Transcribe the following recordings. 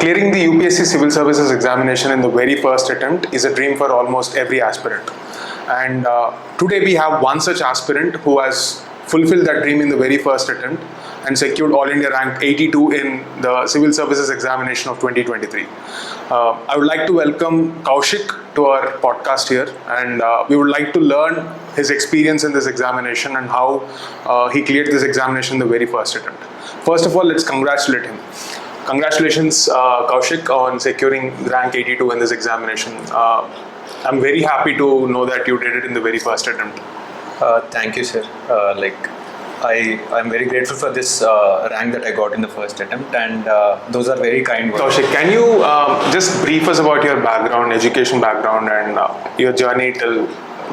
Clearing the UPSC Civil Services examination in the very first attempt is a dream for almost every aspirant. And today we have one such aspirant who has fulfilled that dream in the very first attempt and secured All India rank 82 in the Civil Services examination of 2023. I would like to welcome Kaushik to our podcast here, and we would like to learn his experience in this examination and how he cleared this examination in the very first attempt. First of all, let's congratulate him. Congratulations, Kaushik, on securing rank 82 in this examination. I'm very happy to know that you did it in the very first attempt. Thank you, sir. I'm very grateful for this rank that I got in the first attempt, and those are very kind words. Kaushik, can you just brief us about your background, education background, and your journey till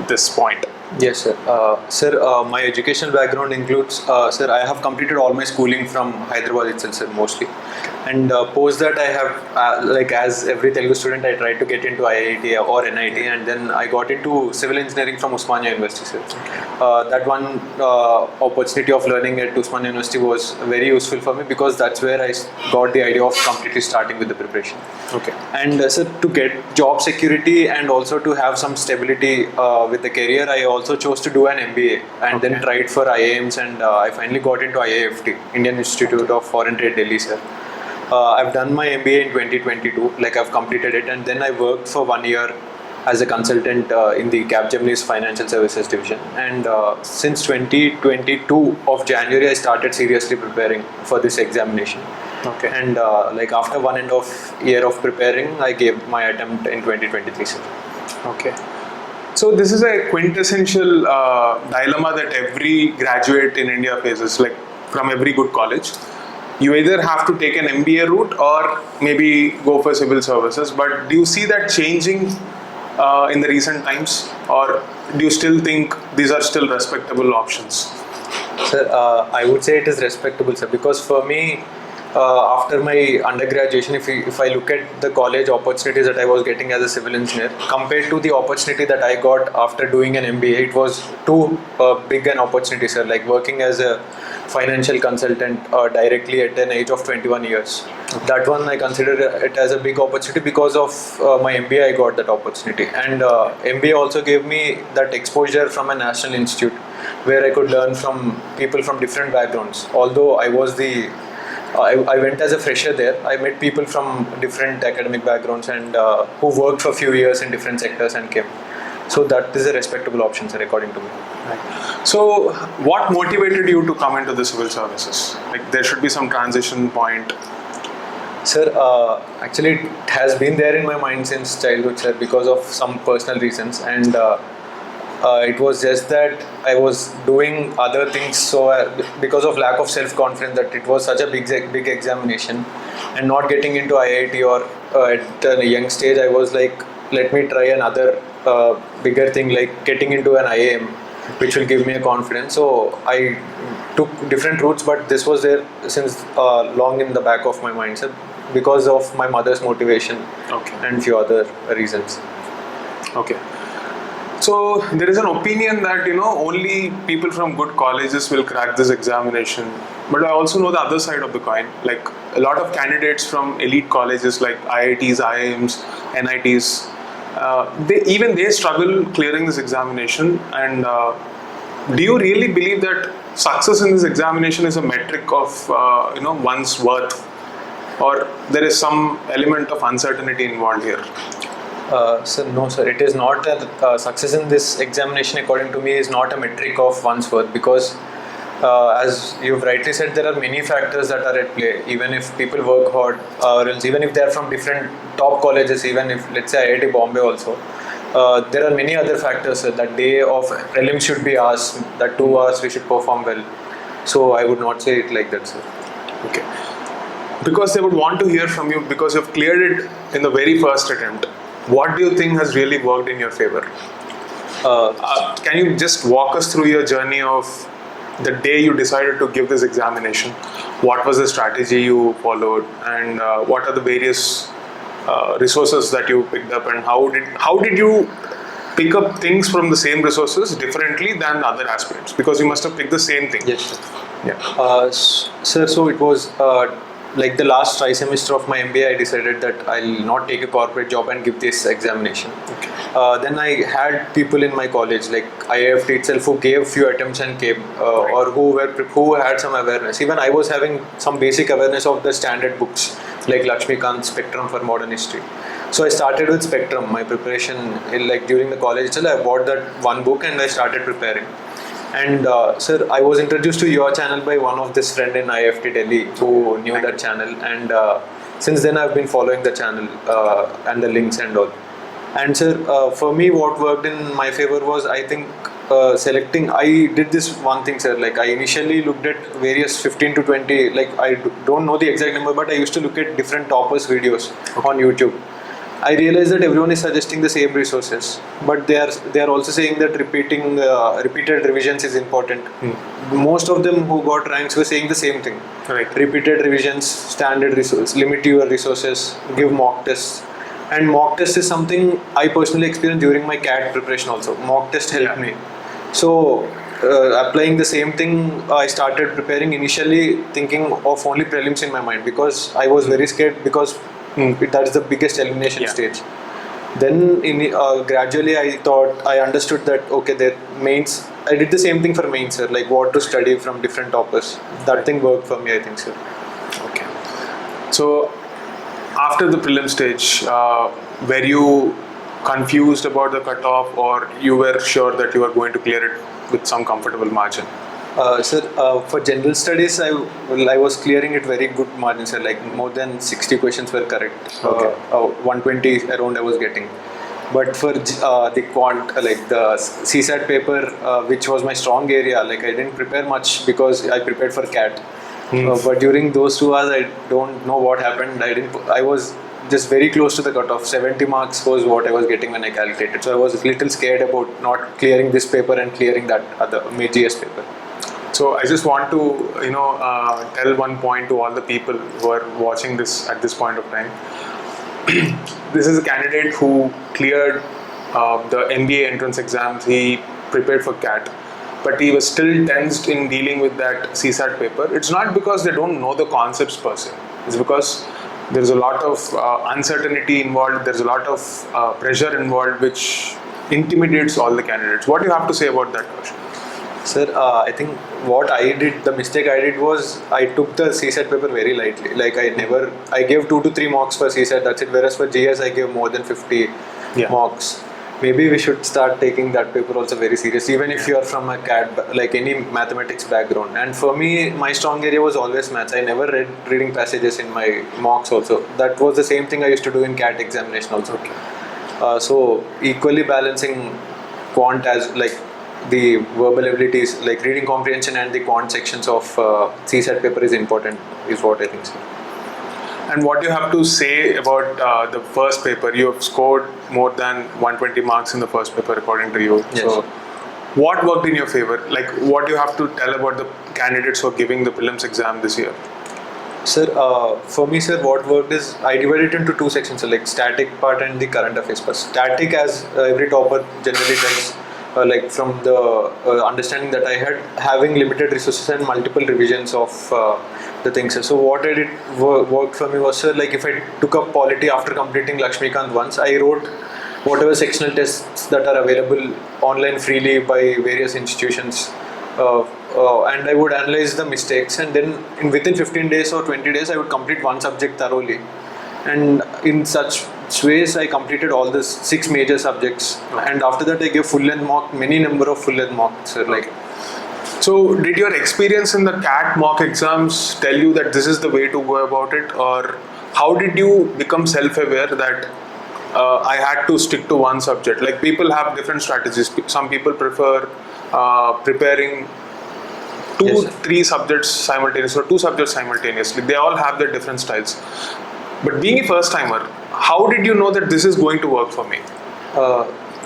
this point? Yes, sir. My educational background includes, sir, I have completed all my schooling from Hyderabad itself, sir, mostly. And post that I have, as every Telugu student, I tried to get into IIT or NIT, and then I got into civil engineering from Usmania University, sir. That one opportunity of learning at Usmania University was very useful for me because that's where I got the idea of completely starting with the preparation. Okay. And sir, to get job security and also to have some stability with the career, I also chose to do an MBA and then tried for IIMs, and I finally got into IAFT, Indian Institute of Foreign Trade, Delhi, sir. I've done my MBA in 2022, I've completed it, and then I worked for 1 year as a consultant in the Capgemini's Financial Services division. And since 2022 of January, I started seriously preparing for this examination. Okay. And after 1.5 years of preparing, I gave my attempt in 2023, sir. Okay. So this is a quintessential dilemma that every graduate in India faces, from every good college. You either have to take an MBA route or maybe go for civil services. But do you see that changing in the recent times, or do you still think these are still respectable options? Sir, I would say it is respectable, sir, because for me, after my undergraduation, if I look at the college opportunities that I was getting as a civil engineer compared to the opportunity that I got after doing an MBA, it was too big an opportunity, sir. Like working as a financial consultant directly at an age of 21 years. That one I consider it as a big opportunity because of my MBA. I got that opportunity, and MBA also gave me that exposure from a national institute where I could learn from people from different backgrounds. Although I went as a fresher there, I met people from different academic backgrounds and who worked for a few years in different sectors and came. So that is a respectable option, sir, according to me. Right. So what motivated you to come into the civil services? There should be some transition point. Sir, actually it has been there in my mind since childhood, sir, because of some personal reasons, and it was just that I was doing other things, so because of lack of self-confidence, that it was such a big examination, and not getting into IIT or at a young stage, I was like, let me try another bigger thing, like getting into an IIM, which will give me a confidence. So I took different routes, but this was there since long in the back of my mind, sir, because of my mother's motivation. Okay. And few other reasons. Okay. So there is an opinion that only people from good colleges will crack this examination, but I also know the other side of the coin. A lot of candidates from elite colleges like IITs, IIMs, NITs, they struggle clearing this examination. And do you really believe that success in this examination is a metric of one's worth, or there is some element of uncertainty involved here? Sir, no, sir. It is not a success in this examination, according to me, is not a metric of one's worth, because as you've rightly said, there are many factors that are at play. Even if people work hard, or else even if they are from different top colleges, even if, let's say, IIT Bombay also, there are many other factors, sir. That day of prelims should be asked, that 2 hours we should perform well. So I would not say it like that, sir. Okay. Because they would want to hear from you, because you've cleared it in the very first attempt. What do you think has really worked in your favor? Can you just walk us through your journey of the day you decided to give this examination? What was the strategy you followed, and what are the various resources that you picked up, and how did you pick up things from the same resources differently than other aspirants? Because you must have picked the same thing. Yes, sir. Yeah. Sir, so it was like the last trimester of my MBA, I decided that I'll not take a corporate job and give this examination. Okay. Then I had people in my college, like IAFT itself, who gave few attempts and came, or who had some awareness. Even I was having some basic awareness of the standard books like Lakshmikant's Spectrum for Modern History. So I started with Spectrum. My preparation, like during the college itself, I bought that one book and I started preparing. And sir, I was introduced to your channel by one of this friend in IFT Delhi who knew that channel, and since then I've been following the channel and the links and all. And sir, for me, what worked in my favor was, I think, selecting. I did this one thing, sir. Like I initially looked at various 15 to 20. Like I don't know the exact number, but I used to look at different toppers videos on YouTube. I realized that everyone is suggesting the same resources, but they are also saying that repeated revisions is important. Most of them who got ranks were saying the same thing. Right. Repeated revisions, standard resource, limit your resources, give mock tests. And mock test is something I personally experienced during my CAT preparation also. Mock test helped me. So applying the same thing, I started preparing initially thinking of only prelims in my mind, because I was very scared, because that is the biggest elimination stage. Then gradually I understood that okay, the mains, I did the same thing for mains, sir, like what to study from different toppers. That thing worked for me, I think, sir. Okay. So after the prelim stage, were you confused about the cutoff, or you were sure that you were going to clear it with some comfortable margin? Sir, for general studies, I was clearing it very good margin, sir. Like more than 60 questions were correct. Okay. 120 around I was getting. But for the quant, like the CSAT paper, which was my strong area, like I didn't prepare much because I prepared for CAT. But during those 2 hours, I don't know what happened. I was just very close to the cutoff. 70 marks was what I was getting when I calculated. So I was a little scared about not clearing this paper and clearing that other GS paper. So I just want to, tell one point to all the people who are watching this at this point of time. This is a candidate who cleared the MBA entrance exams. He prepared for CAT, but he was still tensed in dealing with that CSAT paper. It's not because they don't know the concepts per se. It's because there's a lot of uncertainty involved. There's a lot of pressure involved, which intimidates all the candidates. What do you have to say about that, Kaushik? Sir, I think what I did, the mistake I did was I took the CSAT paper very lightly. Like I gave 2 to 3 marks for CSAT, that's it. Whereas for GS, I gave more than 50 marks. Maybe we should start taking that paper also very seriously, even if you are from a CAT, like any mathematics background. And for me, my strong area was always maths. I never read reading passages in my mocks also. That was the same thing I used to do in CAT examination also. So equally balancing quant as like the verbal abilities, like reading comprehension and the quant sections of CSAT paper is important, is what I think, sir. And what do you have to say about the first paper? You have scored more than 120 marks in the first paper, according to you. Yes. So, what worked in your favor? Like, what do you have to tell about the candidates who are giving the prelims exam this year? Sir, for me, sir, what worked is I divided it into 2 sections, so like static part and the current affairs part. Static, as every topper generally does, like from the understanding that I had, having limited resources and multiple revisions of the things. So what I did worked for me was, sir, like if I took up polity after completing Lakshmikant once, I wrote whatever sectional tests that are available online freely by various institutions, and I would analyze the mistakes, and then within 15 days or 20 days I would complete one subject thoroughly. And in such ways I completed all the 6 major subjects, and after that I gave full length mock, many number of full length mocks, sir. Like, so did your experience in the CAT mock exams tell you that this is the way to go about it, or how did you become self-aware that I had to stick to one subject? Like, people have different strategies. Some people prefer preparing 2-3 subjects simultaneously, or 2 subjects simultaneously. They all have their different styles. But being a first timer, how did you know that this is going to work for me?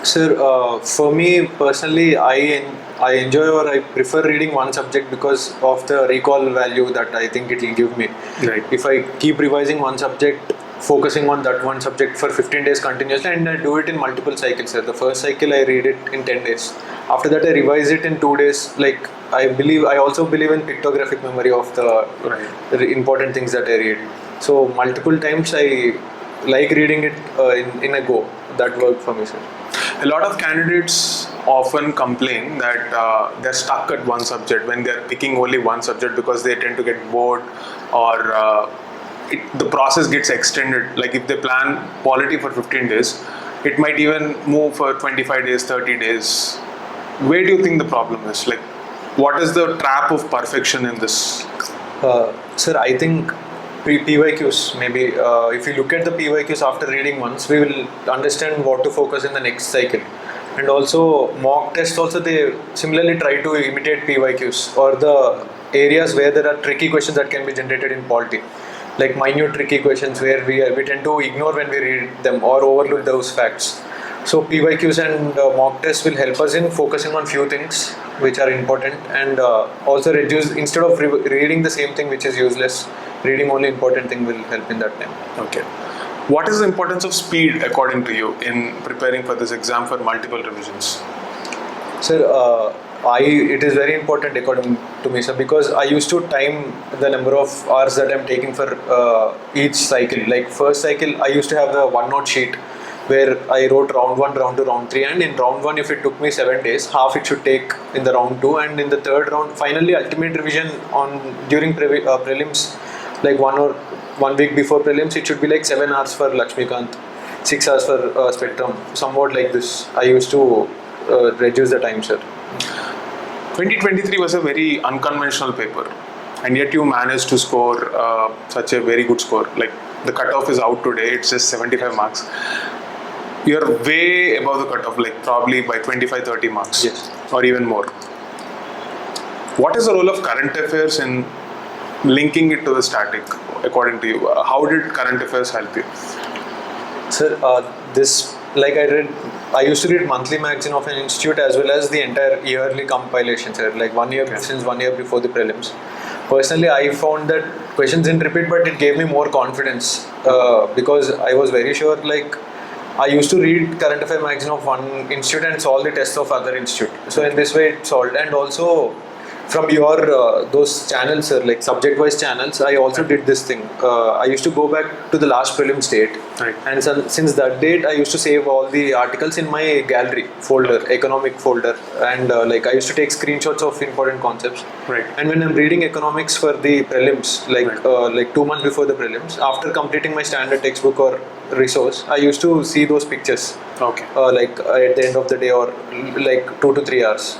Sir, for me personally, I enjoy or I prefer reading one subject because of the recall value that I think it will give me. Right. If I keep revising one subject, focusing on that one subject for 15 days continuously, and I do it in multiple cycles, sir. The first cycle I read it in 10 days. After that I revise it in 2 days, like I also believe in pictographic memory of the important things that I read. So multiple times I like reading it in a go. That worked for me, sir. A lot of candidates often complain that they're stuck at one subject when they're picking only one subject because they tend to get bored, or the process gets extended. Like if they plan polity for 15 days, it might even move for 25 days, 30 days. Where do you think the problem is? Like, what is the trap of perfection in this? Sir, I think PYQs, maybe if you look at the PYQs after reading once, we will understand what to focus in the next cycle. And also mock tests also, they similarly try to imitate PYQs or the areas where there are tricky questions that can be generated in polity, like minute tricky questions where we tend to ignore when we read them or overlook those facts. So PYQs and mock tests will help us in focusing on few things which are important, and also reduce, instead of reading the same thing which is useless, reading only important thing will help in that time. Okay. What is the importance of speed according to you in preparing for this exam for multiple revisions? Sir, it is very important according to me, sir, because I used to time the number of hours that I'm taking for each cycle. Like first cycle, I used to have a one-note sheet where I wrote round 1, round 2, round 3, and in round 1, if it took me 7 days, half it should take in the round 2, and in the third round, finally ultimate revision during prelims, like 1 week before prelims, it should be like 7 hours for Lakshmikant, 6 hours for Spectrum, somewhat like this. I used to reduce the time, sir. 2023 was a very unconventional paper, and yet you managed to score such a very good score. Like the cutoff is out today, it's just 75 marks. You're way above the cutoff, like probably by 25-30 marks, yes, or even more. What is the role of current affairs in linking it to the static, according to you? How did current affairs help you? Sir, I used to read monthly magazine of an institute as well as the entire yearly compilation, sir, like 1 year, since 1 year before the prelims. Personally, I found that questions didn't repeat, but it gave me more confidence because I was very sure, like, I used to read current affair magazine of one institute and solve the tests of other institute. So in this way it solved. And also from your those channels, sir, like subject-wise channels, I also did this thing. I used to go back to the last prelims date, right, and since that date, I used to save all the articles in my gallery folder, economic folder, and like I used to take screenshots of important concepts. right. And when I'm reading economics for the prelims, like 2 months before the prelims, after completing my standard textbook or resource, I used to see those pictures. Okay. Like at the end of the day, or like 2 to 3 hours.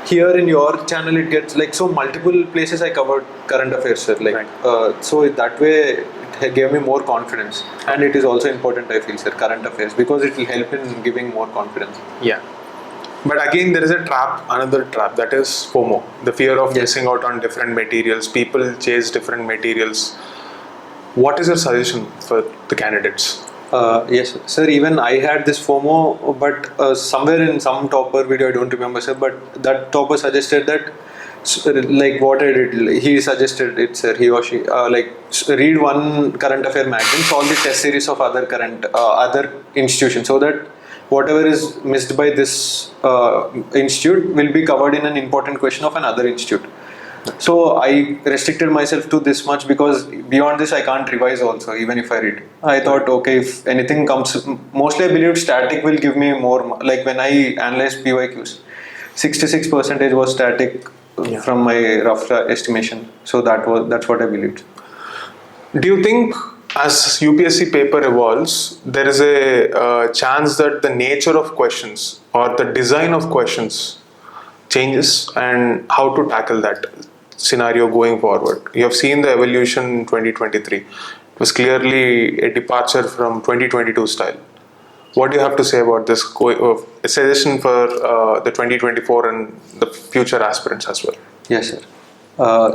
Here in your channel, it gets like so multiple places I covered current affairs, sir. Like right. so that way it gave me more confidence, and it is also important, I feel, sir, current affairs, because it will help in giving more confidence. Yeah. But again, there is a trap, another trap, that is FOMO, the fear of missing out on different materials. People chase different materials. What is your suggestion for the candidates? Yes, sir. Even I had this FOMO, but somewhere in some topper video, I don't remember, sir. But that topper suggested that, like what I did, he suggested it, sir. He or she, read one current affair magazine, solve the test series of other institutions, so that whatever is missed by this institute will be covered in an important question of another institute. So I restricted myself to this much, because beyond this I can't revise also, even if I read. I thought, okay, if anything comes, mostly I believe static will give me more, like when I analyzed PYQs, 66% was static from my rough estimation. So that's what I believed. Do you think as UPSC paper evolves, there is a chance that the nature of questions or the design of questions changes, and how to tackle that scenario going forward? You have seen the evolution in 2023. It was clearly a departure from 2022 style. What do you have to say about this? A suggestion for the 2024 and the future aspirants as well? Yes, sir.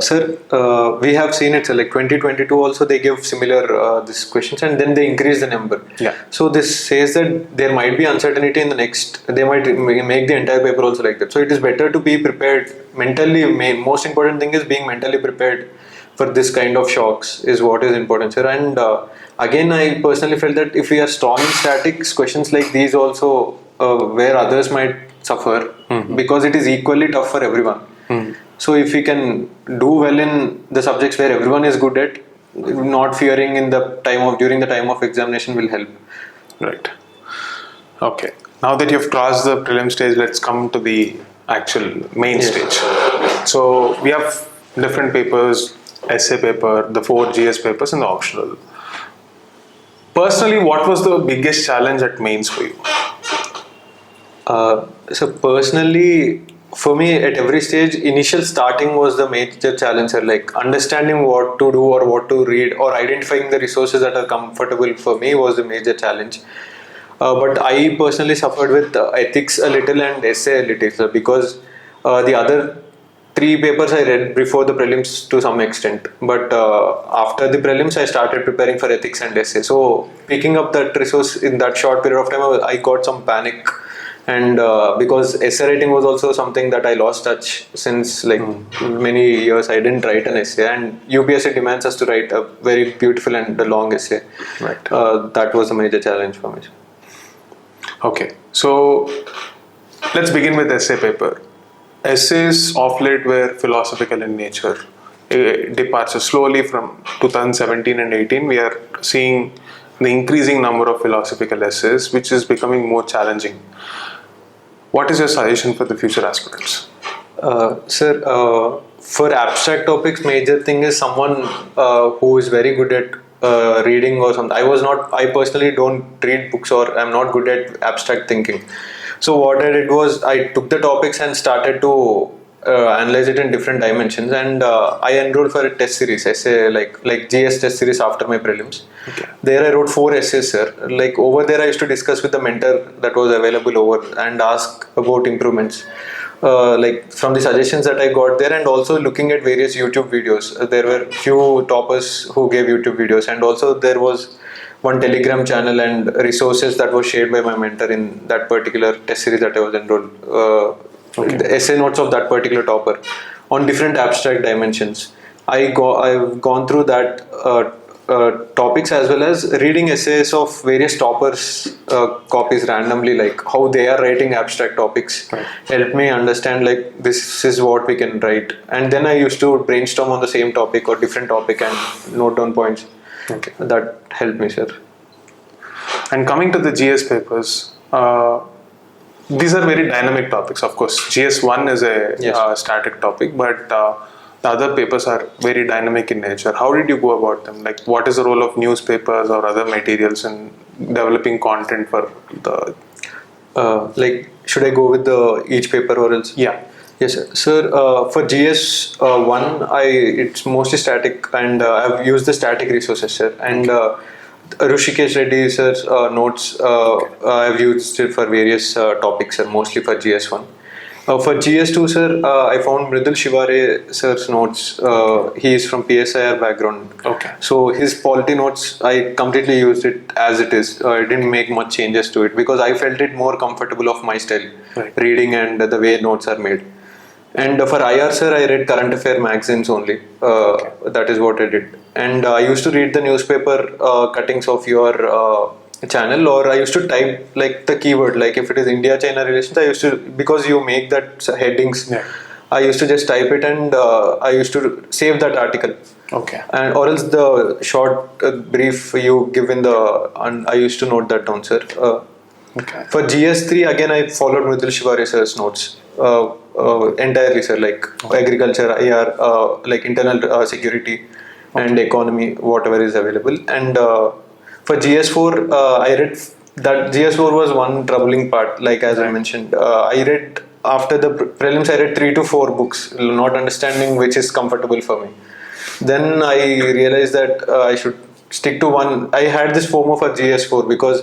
Sir, we have seen it. So like 2022 also, they give similar these questions, and then they increase the number. Yeah. So this says that there might be uncertainty in the next. They might make the entire paper also like that. So it is better to be prepared mentally. Most important thing is being mentally prepared for this kind of shocks is what is important, sir. And again, I personally felt that if we are strong in statics, questions like these also where others might suffer, because it is equally tough for everyone. So if we can do well in the subjects where everyone is good at, not fearing during the time of examination will help. Right. Okay. Now that you've crossed the prelim stage, let's come to the actual main stage. So we have different papers, essay paper, the 4 GS papers, and the optional. Personally, what was the biggest challenge at mains for you? So personally, for me, at every stage, initial starting was the major challenge, sir. Like understanding what to do or what to read, or identifying the resources that are comfortable for me was the major challenge. But I personally suffered with ethics a little and essay a little, sir, because the other 3 papers I read before the prelims to some extent. But after the prelims, I started preparing for ethics and essay. So picking up that resource in that short period of time, I got some panic. And because essay writing was also something that I lost touch since like many years. I didn't write an essay, and UPSC demands us to write a very beautiful and a long essay. Right. That was a major challenge for me. Okay, so let's begin with essay paper. Essays of late were philosophical in nature. A departure slowly from 2017 and 18, we are seeing the increasing number of philosophical essays, which is becoming more challenging. What is your suggestion for the future aspirants? Sir, for abstract topics, major thing is someone who is very good at reading or something. I personally don't read books, or I'm not good at abstract thinking. So what I did was I took the topics and started to analyze it in different dimensions, and I enrolled for a test series, essay like GS test series after my prelims. Okay. There I wrote 4 essays, sir. Like over there I used to discuss with the mentor that was available over and ask about improvements. Like from the suggestions that I got there, and also looking at various YouTube videos. There were few toppers who gave YouTube videos, and also there was one Telegram channel and resources that was shared by my mentor in that particular test series that I was enrolled. The essay notes of that particular topper on different abstract dimensions. I've gone through that topics, as well as reading essays of various toppers copies randomly, like how they are writing abstract topics. Right. Helped me understand like this is what we can write, and then I used to brainstorm on the same topic or different topic and note down points. Okay. That helped me, sir. And coming to the GS papers, these are very dynamic topics. Of course, GS1 is a static topic, but the other papers are very dynamic in nature. How did you go about them? Like, what is the role of newspapers or other materials in developing content for the... Like, should I go with the each paper or else? Yeah. Yes, sir. Sir, for GS1, it's mostly static, and I've used the static resources, sir. And Rushikesh Reddy sir's notes, I've used it for various topics, sir, mostly for GS1. For GS2, sir, I found Mridul Shivare sir's notes. He is from PSIR background. Okay. So his polity notes, I completely used it as it is. I didn't make much changes to it because I felt it more comfortable of my style, Right. reading and the way notes are made. And for IR, sir, I read current affair magazines only. That is what I did. And I used to read the newspaper cuttings of your channel, or I used to type like the keyword, like if it is India-China relations, I used to, because you make that headings, Yeah. I used to just type it, and I used to save that article. Okay. And or else the short brief you give in and I used to note that down, sir. Okay. For GS3, again, I followed Mridul Shivare sir's notes entirely, sir, like agriculture, IR, like internal security and economy, whatever is available. And for GS4, I read that GS4 was one troubling part, like as I mentioned. I read after the prelims, I read 3 to 4 books, not understanding which is comfortable for me. Then I realized that I should stick to one. I had this FOMO for GS4 because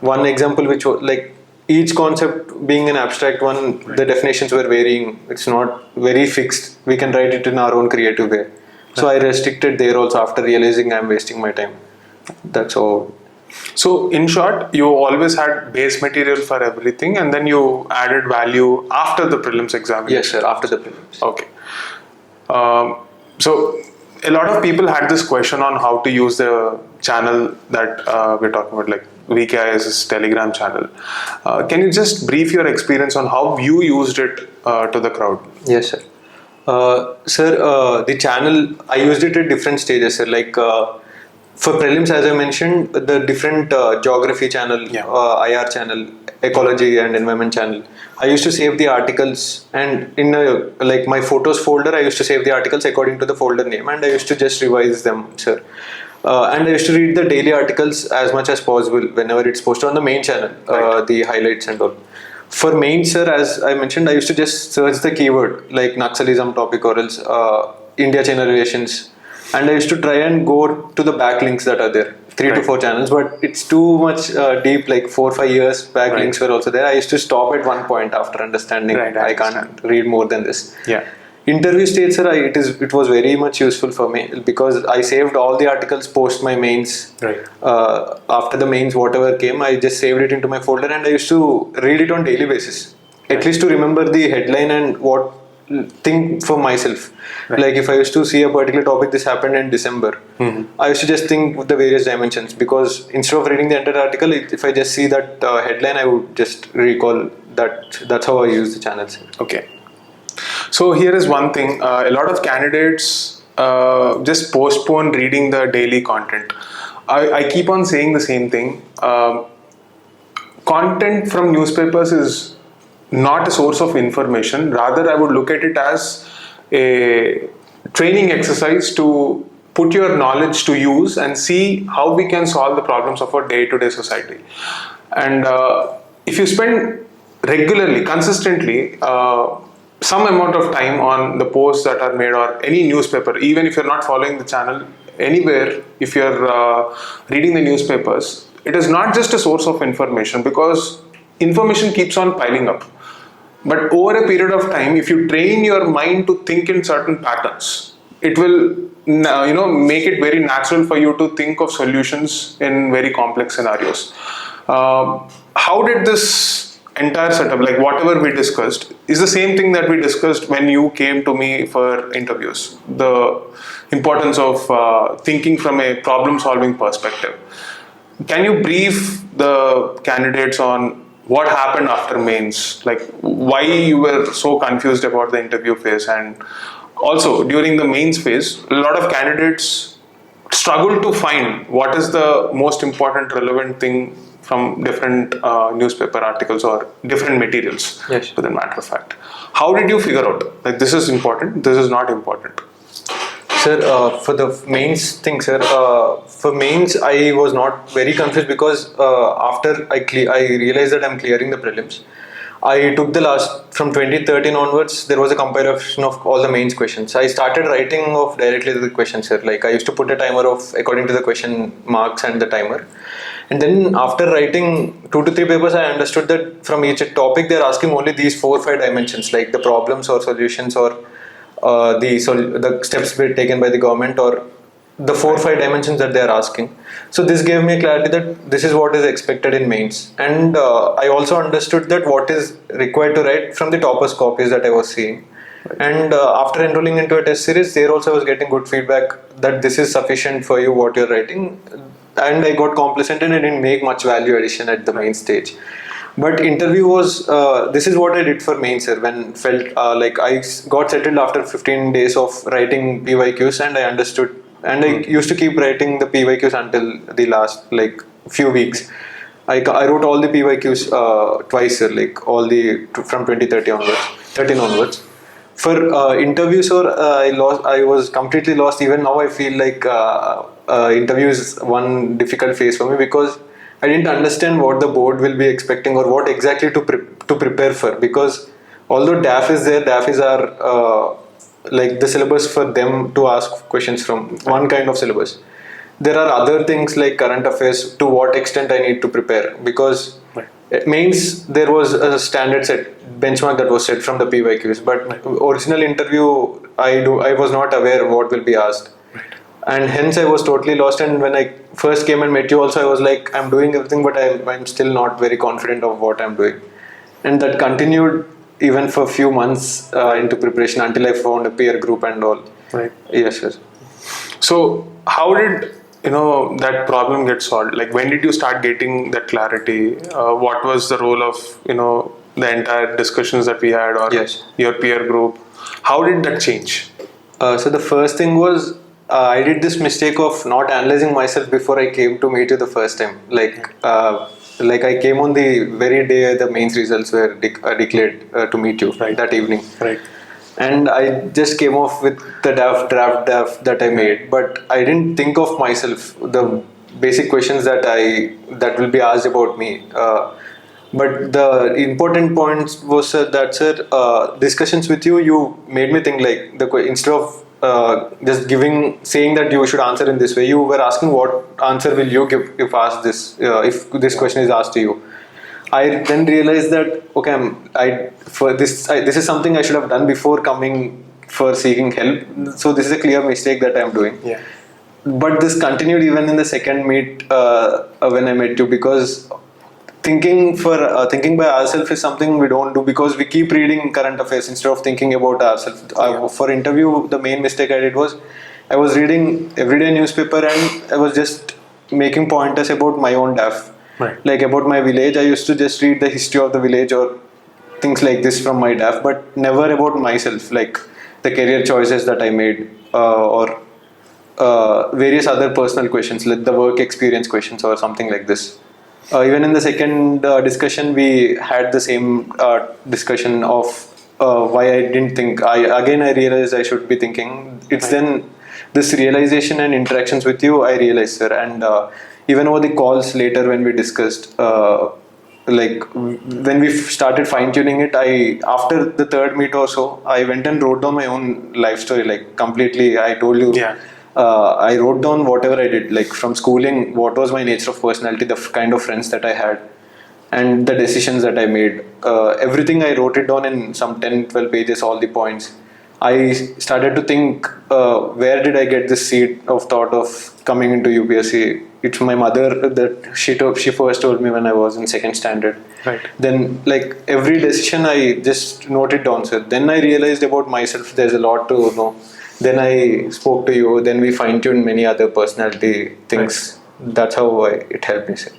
one example which was like each concept being an abstract one, the definitions were varying. It's not very fixed. We can write it in our own creative way. So I restricted there also after realizing I'm wasting my time. That's all. So in short, you always had base material for everything, and then you added value after the prelims examination. Yes, sir. After the prelims. Okay. So a lot of people had this question on how to use the channel that we're talking about, like VKIS's Telegram channel. Can you just brief your experience on how you used it to the crowd? Yes, sir. Sir, the channel, I used it at different stages, sir. Like for prelims, as I mentioned, the different geography channel, IR channel, ecology and environment channel. I used to save the articles, and in like my photos folder, I used to save the articles according to the folder name, and I used to just revise them, sir. And I used to read the daily articles as much as possible whenever it's posted on the main channel, the highlights and all. For main, sir, as I mentioned, I used to just search the keyword like Naxalism topic or else India-China relations, and I used to try and go to the backlinks that are there, 3 to 4 channels, but it's too much deep, like 4 or 5 years backlinks were also there. I used to stop at one point after understanding. I can't read more than this. Yeah. Interview stage, sir, it was very much useful for me because I saved all the articles post my mains. After the mains, whatever came, I just saved it into my folder, and I used to read it on daily basis, at least to remember the headline and what think for myself. Like if I used to see a particular topic, this happened in December, I used to just think with the various dimensions, because instead of reading the entire article, if I just see that headline, I would just recall that. That's how I use the channels. Okay. So here is one thing, a lot of candidates just postpone reading the daily content. I keep on saying the same thing. Content from newspapers is not a source of information. Rather, I would look at it as a training exercise to put your knowledge to use and see how we can solve the problems of our day-to-day society. And if you spend regularly, consistently, some amount of time on the posts that are made or any newspaper, even if you're not following the channel, anywhere, if you're reading the newspapers, it is not just a source of information, because information keeps on piling up. But over a period of time, if you train your mind to think in certain patterns, it will make it very natural for you to think of solutions in very complex scenarios. How did this entire setup, like whatever we discussed, is the same thing that we discussed when you came to me for interviews? The importance of thinking from a problem-solving perspective. Can you brief the candidates on what happened after mains, like why you were so confused about the interview phase, and also during the mains phase, a lot of candidates struggle to find what is the most important relevant thing from different newspaper articles or different materials, to the matter of fact. How did you figure out, like, this is important, this is not important? Sir, for the mains thing, sir, for mains, I was not very confused because after I realized that I'm clearing the prelims, I took the from 2013 onwards, there was a compilation of all the mains questions. I started writing off directly to the questions, sir. Like I used to put a timer of according to the question marks and the timer. And then after writing 2 to 3 papers, I understood that from each topic, they're asking only these 4 or 5 dimensions, like the problems or solutions or the steps taken by the government, or the 4 or 5 dimensions that they are asking. So this gave me clarity that this is what is expected in mains. And I also understood that what is required to write from the toppers copies that I was seeing. And after enrolling into a test series, there also I was getting good feedback that this is sufficient for you, what you're writing. And I got complacent and I didn't make much value addition at the main stage. But interview was, this is what I did for main, sir, when felt like I got settled after 15 days of writing PYQs, and I understood. And I used to keep writing the PYQs until the last like few weeks. I wrote all the PYQs twice, sir, like all the from 2013 onwards. For interviews, sir, I was completely lost. Even now, I feel like interview is one difficult phase for me because I didn't understand what the board will be expecting or what exactly to prepare for. Because although DAF is there, DAF is our like the syllabus for them to ask questions from, one kind of syllabus. There are other things like current affairs, to what extent I need to prepare, because it means there was a standard set benchmark that was set from the PYQs, but original interview I was not aware what will be asked, and hence I was totally lost. And when I first came and met you also, I was like, I'm doing everything, but I'm still not very confident of what I'm doing, and that continued even for a few months into preparation until I found a peer group and all. Right. Yes, yes. So how did that problem get solved? Like, when did you start getting that clarity? What was the role of the entire discussions that we had, or your peer group? How did that change? So the first thing was I did this mistake of not analyzing myself before I came to meet you the first time. Like I came on the very day the mains results were declared to meet you that evening. Right. And I just came off with the draft that I made, but I didn't think of myself, the basic questions that will be asked about me. But the important points was that sir, discussions with you made me think like instead of just saying that you should answer in this way, you were asking what answer will you give if asked this, if this question is asked to you. I then realized that okay, this is something I should have done before coming for seeking help. So this is a clear mistake that I'm doing. Yeah. But this continued even in the second meet when I met you, because thinking by ourselves is something we don't do, because we keep reading current affairs instead of thinking about ourselves. For interview, the main mistake I did was I was reading everyday newspaper and I was just making pointers about my own DAF. Right. Like about my village, I used to just read the history of the village or things like this from my DAF, but never about myself, like the career choices that I made or various other personal questions, like the work experience questions or something like this. Even in the second discussion, we had the same discussion of why I didn't think. I realized I should be thinking. It's then this realization and interactions with you, I realized, sir. And even over the calls later when we discussed, like when we started fine tuning it, after the third meet or so, I went and wrote down my own life story, like completely. I told you. Yeah. I wrote down whatever I did, like from schooling, what was my nature of personality, the kind of friends that I had, and the decisions that I made. Everything I wrote it down in some 10-12 pages, all the points. I started to think, where did I get this seed of thought of coming into UPSC? It's my mother that she first told me when I was in second standard. Right. Then, like every decision, I just noted down. So then I realized about myself. There's a lot to know. Then I spoke to you. Then we fine-tuned many other personality things. Right. That's how it helped me. Sir.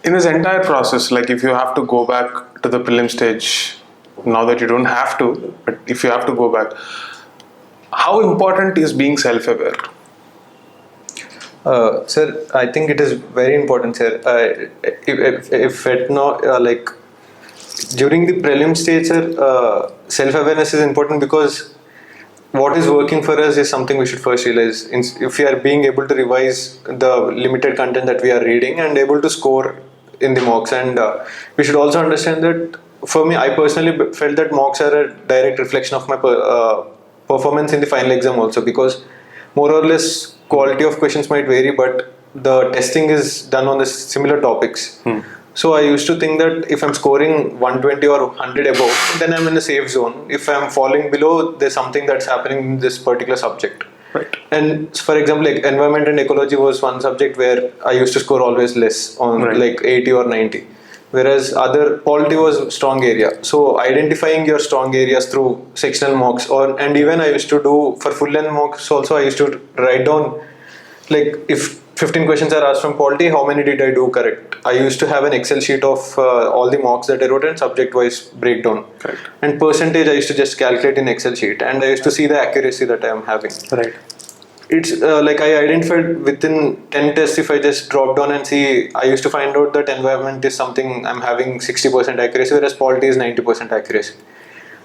In this entire process, like if you have to go back to the prelim stage, now that you don't have to, but if you have to go back, how important is being self-aware? Sir, I think it is very important, sir. If it not like during the prelim stage, sir, self-awareness is important, because what is working for us is something we should first realize. If we are being able to revise the limited content that we are reading and able to score in the mocks, and we should also understand that, for me, I personally felt that mocks are a direct reflection of my performance in the final exam also, because more or less quality of questions might vary, but the testing is done on the similar topics. So I used to think that if I'm scoring 120 or 100 above, then I'm in a safe zone. If I'm falling below, there's something that's happening in this particular subject. Right. And for example, like environment and ecology was one subject where I used to score always less, on like 80 or 90. Whereas other polity was strong area. So identifying your strong areas through sectional mocks, and even I used to do for full length mocks also, I used to write down, like if 15 questions are asked from polity, how many did I do correct? I used to have an Excel sheet of all the mocks that I wrote and subject wise breakdown. Correct. And percentage I used to just calculate in Excel sheet, and I used to see the accuracy that I am having. Right. It's like I identified within 10 tests, if I just drop down and see, I used to find out that environment is something I'm having 60% accuracy, whereas polity is 90% accuracy.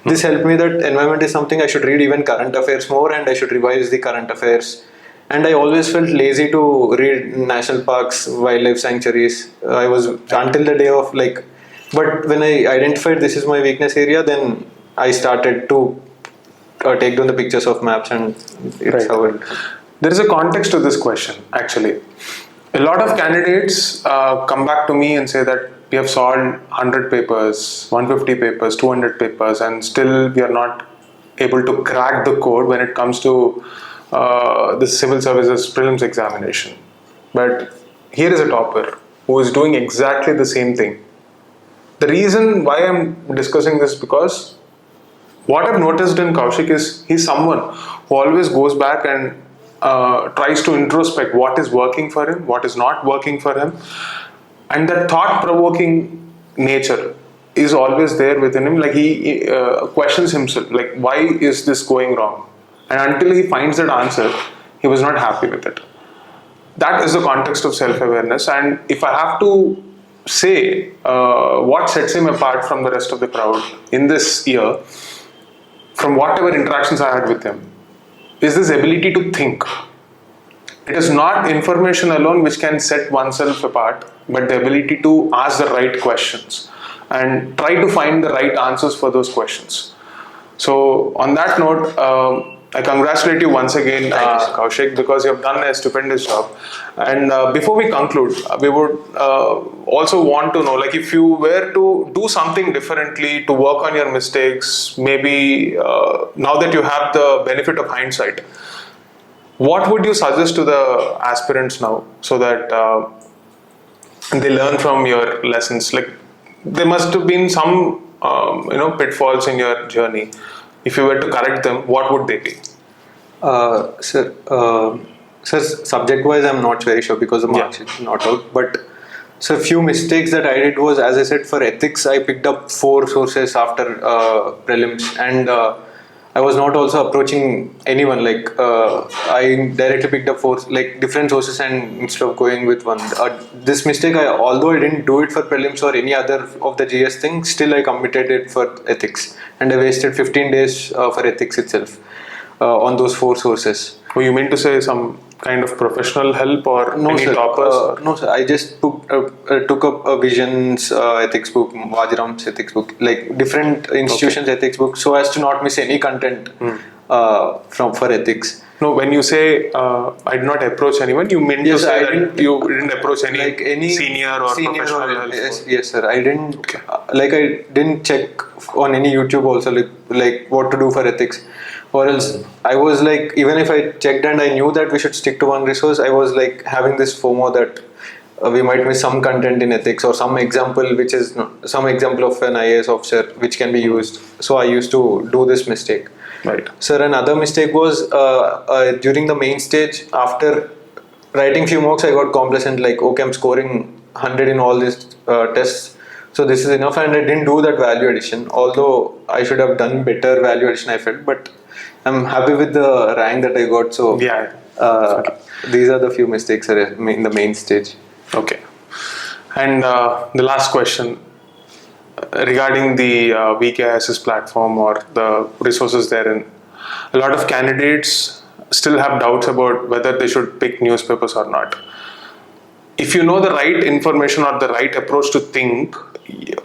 This helped me that environment is something I should read even current affairs more, and I should revise the current affairs. And I always felt lazy to read national parks, wildlife sanctuaries. I was until the day of like, but when I identified this is my weakness area, then I started to take down the pictures of maps, and it's how it. There is a context to this question, actually. A lot of candidates come back to me and say that we have solved 100 papers, 150 papers, 200 papers, and still we are not able to crack the code when it comes to the civil services prelims examination. But here is a topper who is doing exactly the same thing. The reason why I'm discussing this, because what I've noticed in Kaushik is he's someone who always goes back and tries to introspect what is working for him, what is not working for him, and that thought-provoking nature is always there within him. Like he questions himself, like why is this going wrong? And until he finds that answer, he was not happy with it. That is the context of self-awareness. And if I have to say what sets him apart from the rest of the crowd in this year, from whatever interactions I had with him, is this ability to think. It is not information alone which can set oneself apart, but the ability to ask the right questions and try to find the right answers for those questions. So on that note, I congratulate you once again, Kaushik, because you have done a stupendous job. And before we conclude, we would also want to know, like, if you were to do something differently to work on your mistakes, maybe now that you have the benefit of hindsight, what would you suggest to the aspirants now so that they learn from your lessons? Like, there must have been some pitfalls in your journey. If you were to correct them, what would they be? Sir, subject-wise, I'm not very sure because the marks is not out. But so a few mistakes that I did was, as I said, for ethics, I picked up 4 sources after prelims, and I was not also approaching anyone. Like I directly picked up 4 different sources, and instead of going with one, this mistake, although I didn't do it for prelims or any other of the GS thing, still I committed it for ethics, and I wasted 15 days for ethics itself on those 4 sources. Oh, you mean to say some kind of professional help or No, any sir. toppers? No, sir. I just took up a Vision's ethics book, Vajiram's ethics book, like different institutions' ethics book, so as to not miss any content for ethics. No, when you say I did not approach anyone, you mean to say that you didn't approach any senior or professional help? Yes, sir. I didn't I didn't check on any YouTube also like what to do for ethics. Or else I was like, even if I checked and I knew that we should stick to one resource, I was like having this FOMO that we might miss some content in ethics or some example which is some example of an IAS officer which can be used. So I used to do this mistake. Right. Sir, another mistake was during the main stage, after writing few mocks, I got complacent, like, okay, I'm scoring 100 in all these tests, so this is enough, and I didn't do that value addition, although I should have done better value addition, I felt, but I'm happy with the rank that I got. So these are the few mistakes in the main stage. Okay. And the last question regarding the VKISS platform or the resources therein. A lot of candidates still have doubts about whether they should pick newspapers or not. If you know the right information or the right approach to think,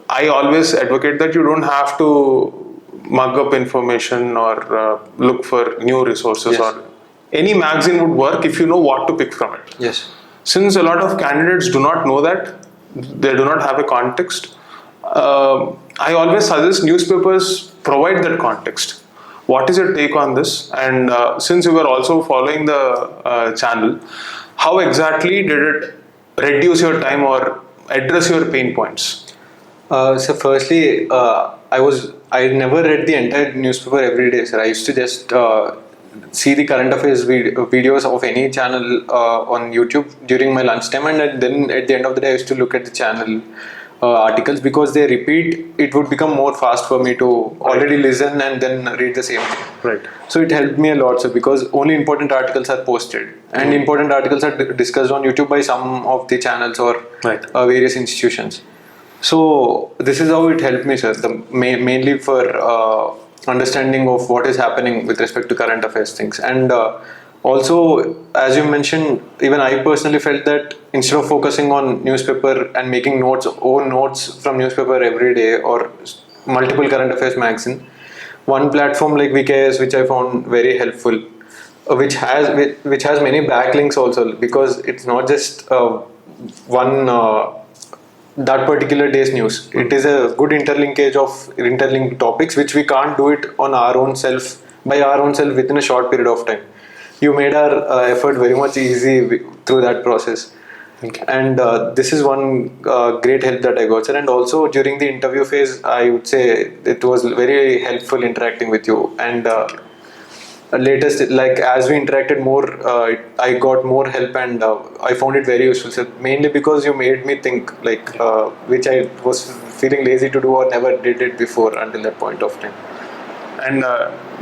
I always advocate that you don't have to mug up information or look for new resources, or any magazine would work if you know what to pick from it. Yes. Since a lot of candidates do not know that, they do not have a context, I always suggest newspapers provide that context. What is your take on this? And since you were also following the channel, how exactly did it reduce your time or address your pain points? So firstly, I never read the entire newspaper every day, sir. I used to just see the current affairs videos of any channel on YouTube during my lunchtime, and then at the end of the day, I used to look at the channel articles, because they repeat. It would become more fast for me to already listen and then read the same thing. Right. So it helped me a lot, sir, because only important articles are posted, and important articles are discussed on YouTube by some of the channels or various institutions. So this is how it helped me, sir. Mainly for understanding of what is happening with respect to current affairs things. And also, as you mentioned, even I personally felt that instead of focusing on newspaper and making own notes from newspaper every day or multiple current affairs magazine, one platform like VKS, which I found very helpful, which has many backlinks also, because it's not just one that particular day's news. It is a good interlinked topics, which we can't do it on our own self within a short period of time. You made our effort very much easy through that process. And this is one great help that I got, sir. And also during the interview phase, I would say it was very helpful interacting with you. And latest, like as we interacted more, I got more help, and I found it very useful. So mainly because you made me think, like which I was feeling lazy to do or never did it before until that point of time. And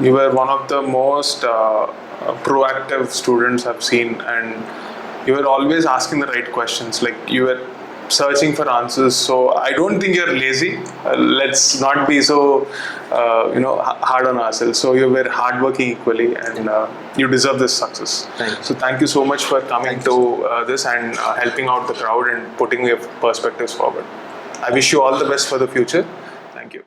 you were one of the most proactive students I've seen, and you were always asking the right questions. Like you were searching for answers. So I don't think you're lazy. Let's not be so hard on ourselves. So you were hardworking equally, and you deserve this success. Thanks. So thank you so much for coming to this and helping out the crowd and putting your perspectives forward. I wish you all the best for the future. Thank you.